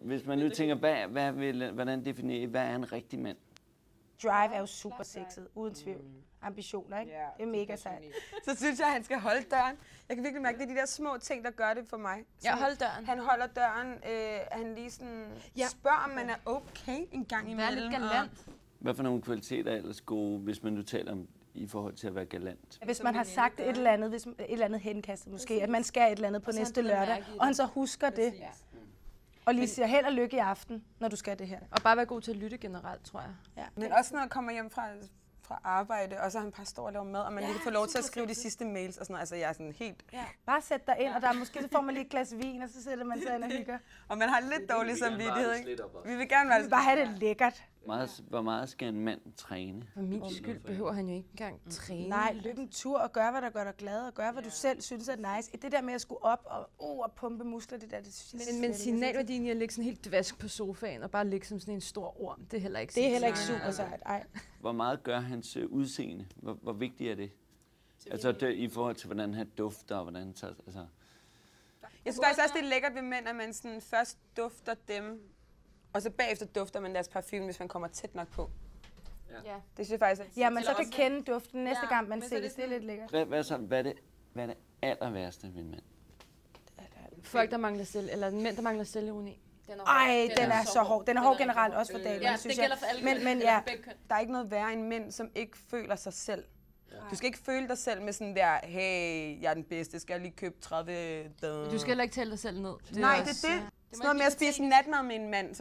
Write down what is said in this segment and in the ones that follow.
hvis man nu tænker, hvordan definerer I, hvad er en rigtig mand? Drive er jo super sexet, uden tvivl. Ambitioner, ikke? Ja, det er mega sejt. Så synes jeg, at han skal holde døren. Jeg kan virkelig mærke, det er de der små ting, der gør det for mig. Ja, hold døren. Han holder døren, han lige sådan spørger, om man er okay en gang imellem. Vær lidt galant. Hvad for nogle kvaliteter er ellers gode, hvis man nu taler om i forhold til at være galant? Hvis man har sagt et eller andet henkastet måske, at man skal et eller andet på næste lørdag, og han så husker det, og lige siger held og lykke i aften, når du skal det her. Og bare være god til at lytte generelt, tror jeg. Ja. Men også når jeg kommer hjem fra arbejde, og så han bare står og laver mad, og man lige kan få lov til at skrive de sidste mails og sådan noget. Altså, jeg er sådan helt... Ja. Bare sæt dig ind, og der måske så får man lige et glas vin, og så sætter man sig ind og hygger. Og man har lidt dårlig samvittighed, ikke? Vi vil gerne være... Bare have det lækkert. Hvor meget skal en mand træne? For min skyld behøver han jo ikke engang træne. Nej, løb en tur og gør, hvad der gør dig glad, og gør, hvad du selv synes er nice. Det der med at skulle op og pumpe muskler, det synes jeg... Men signalværdien i at ligge sådan helt dvask på sofaen og bare ligge som sådan en stor orm, det er heller ikke det er heller ikke super sejt, ej. Hvor meget gør hans udseende? Hvor vigtigt er det? Altså i forhold til, hvordan han dufter og hvordan han tager... Altså. Jeg synes faktisk også, det er lækkert ved mænd, at man sådan først dufter dem, og så bagefter dufter man deres parfume, hvis man kommer tæt nok på. Ja. Det synes jeg faktisk er... Ja, man så kan kende duften næste gang, man ses. Det er lidt lækkert. Hvad er det aller værste ved en mand? Folk, der mangler eller mænd, der mangler selvironi. Ej, den er så hård. Den er hård generelt, også for damer, synes jeg. Men ja, der er ikke noget værre end mænd, som ikke føler sig selv. Du skal ikke føle dig selv med sådan der, hey, jeg er den bedste, skal jeg lige købe 30... Du skal heller ikke tælle dig selv ned. Nej, det er det. Sådan noget med at spise natmad med en mand,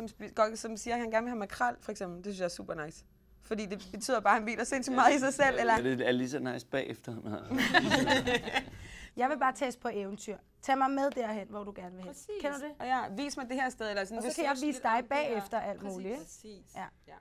som siger, at han gerne vil have makrel, for eksempel. Det synes jeg er super nice. Fordi det betyder bare, at han hviler sindssygt meget i sig selv. Eller? Det er lige så nice bagefter. Jeg vil bare teste på eventyr. Tag mig med derhen, hvor du gerne vil hen. Kender du det? Og ja, vis mig det her sted. Eller sådan, og så kan jeg vise dig bagefter alt muligt. Præcis. Ja.